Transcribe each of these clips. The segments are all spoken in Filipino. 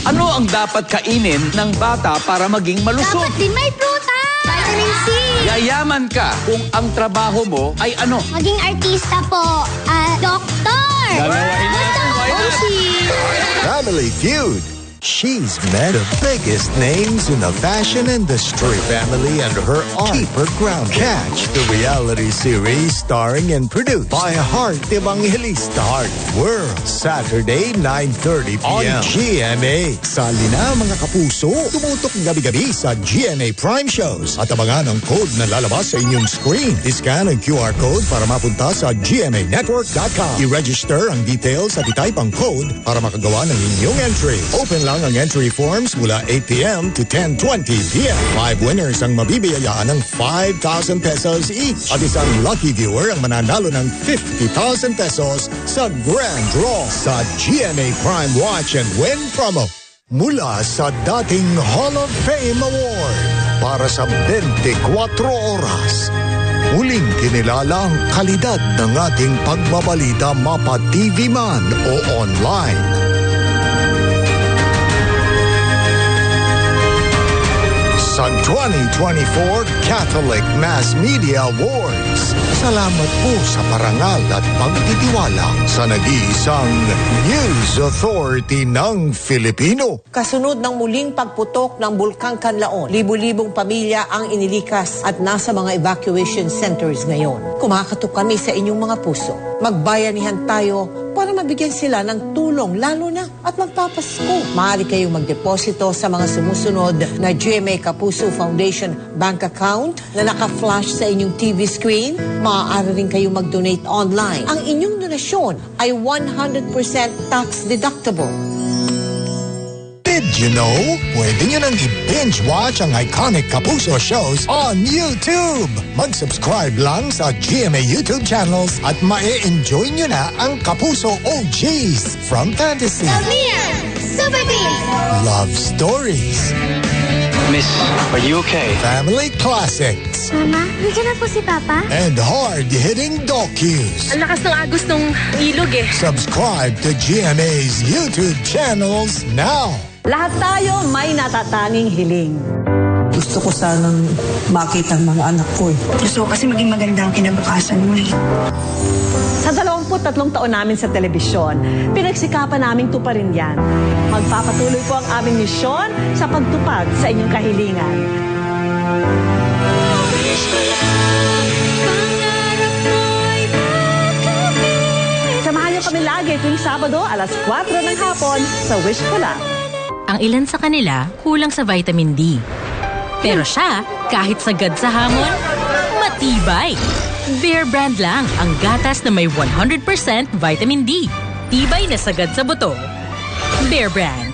Ano ang dapat kainin ng bata para maging malusog? Dapat din may prutas! Vitamin C! Yayaman ka kung ang trabaho mo ay ano? Maging artista po. Doktor! Gagawain mo yan. Why not? Family Feud. She's met the biggest names in the fashion industry. Family and her art keep her grounded. Catch the reality series starring and produced by Heart Evangelista. Heart World. Saturday, 9:30 p.m. on GMA. Sali na mga kapuso. Tumutok gabi-gabi sa GMA Prime Shows. At abangan ang code na lalabas sa inyong screen. I-scan ang QR code para mapunta sa gmanetwork.com. I-register ang details at itype ang code para makagawa ng inyong entry. Open lang ang entry forms mula 8 p.m. to 10:20 p.m. 5 winners ang mabibiyayaan ng 5,000 pesos each. At isang lucky viewer ang mananalo ng 50,000 pesos sa Grand Draw sa GMA Prime Watch and Win promo. Mula sa dating Hall of Fame Award para sa 24 oras. Muling kinilala ang kalidad ng ating pagbabalita mapa TV man o online. Sa 2024 Catholic Mass Media Awards. Salamat po sa parangal at pagtitiwala sa nag-iisang News Authority ng Filipino. Kasunod ng muling pagputok ng Bulkang Kanlaon, libu-libong pamilya ang inilikas at nasa mga evacuation centers ngayon. Kumakatok kami sa inyong mga puso. Magbayanihan tayo para mabigyan sila ng tulong, lalo na at magpapasko. Maaari kayong magdeposito sa mga sumusunod na GMA Kapuso Foundation bank account na naka-flash sa inyong TV screen. Maaari rin kayong mag-donate online. Ang inyong donasyon ay 100% tax deductible. Did you know? Pwede nyo nang i-binge watch ang iconic Kapuso shows on YouTube. Mag-subscribe lang sa GMA YouTube channels at ma-enjoy nyo na ang Kapuso OGs from fantasy, Super Beans! love stories, Miss, are you okay? family classics, Mama, nandiyan na po si Papa? and hard-hitting docus. Ang lakas ng agos ng ilog eh. Subscribe to GMA's YouTube channels now. Lahat tayo may natatanging hiling. Gusto ko sanang makita ang mga anak ko. Gusto ko kasi maging maganda ang kinabukasan mo eh. Sa 23 taon namin sa telebisyon, pinagsikapan naming tuparin yan. Magpapatuloy po ang aming misyon sa pagtupad sa inyong kahilingan. Samahan niyo kami lagi tuwing Sabado alas 4 ng hapon sa Wish Ko Lang. Ang ilan sa kanila kulang sa vitamin D. Pero siya, kahit sagad sa hamon, matibay. Bear Brand lang ang gatas na may 100% vitamin D. Tibay na sagad sa buto. Bear Brand.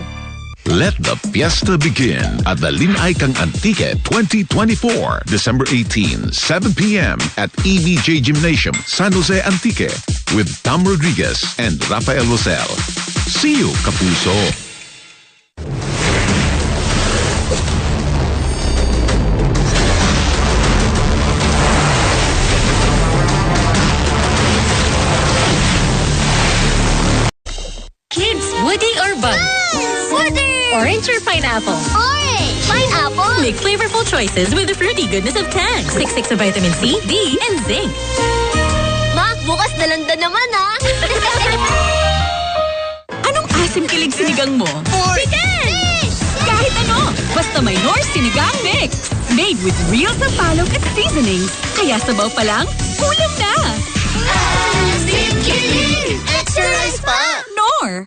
Let the fiesta begin at the Linay Kang Antique 2024, December 18, 7 p.m. at EBJ Gymnasium, San Jose Antique with Tom Rodriguez and Rafael Rosel. See you, Kapuso! Kids, woody or bun? Woody! Orange or pineapple? Orange! Pineapple! Make flavorful choices with the fruity goodness of Tang. 6 of vitamin C, D, and zinc. Ma, bukas dalanda naman ah! Anong asim kilig sinigang mo? Chicken! Kahit ano, basta may North Sinigang Mix. Made with real sampalok at seasonings. Kaya sabaw pa lang, ulam na! Asim kilig! Extra rice pa! Nor!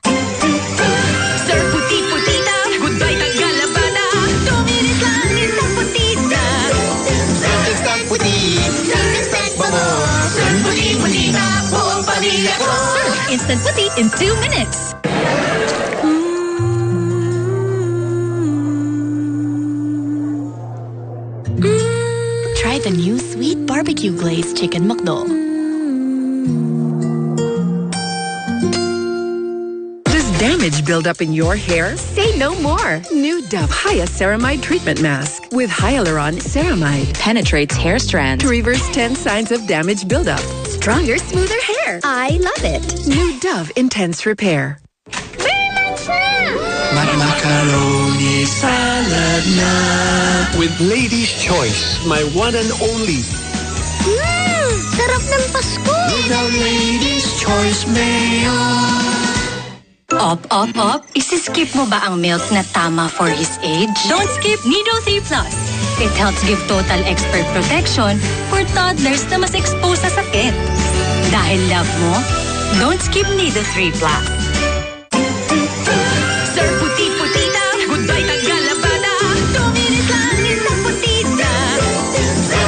Sir Puti-Putita, goodbye Tagalabada. 2 minutes lang, isang putita. Instant puti, instant bango. Sir Puti-Putita, buong pamilya ko. Serve instant puti in 2 minutes. Try the new sweet barbecue glazed chicken McDo. Damage build up in your hair? Say no more. New Dove Hyaceramide Treatment Mask with Hyaluron Ceramide penetrates hair strands to reverse 10 signs of damage buildup. Stronger, smoother hair. I love it. New Dove Intense Repair. Very much na! Marimar ka. Macaroni salad na. With Lady's Choice, my one and only. Sarap ng Pasko! With our Lady's Choice Mayo. Op. Isiskip mo ba ang milk na tama for his age? Don't skip Nido 3 Plus. It helps give total expert protection for toddlers na mas exposed sa sakit. Dahil love mo, don't skip Nido 3 Plus. Sir Puti-Putita, goodbye Tagalabada. 2 minutes lang, isang putita.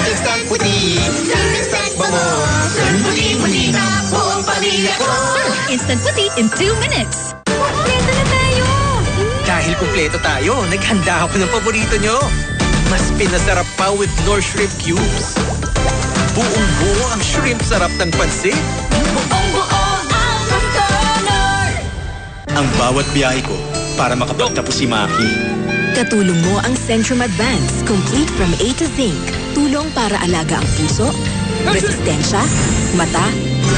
Instant puti! Instant bango! Sir Puti-Putita, buong pamilya ko! Instant puti in 2 minutes. Kompleto na tayo! Dahil kumpleto tayo, naghanda ako ng paborito nyo. Mas pinasarap pa with Knorr Shrimp Cubes. Buong-buo ang shrimp sarap ng pansit. Buong-buo ang Knorr! Ang bawat biyahe ko para makapagtapos si Maki. Katulong mo ang Centrum Advance, complete from A to Zinc. Tulong para alaga ang puso, resistensya, mata,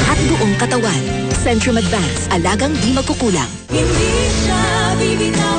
at buong katawan. Centrum Advance, alagang di magkukulang. Hindi siya bibitaw.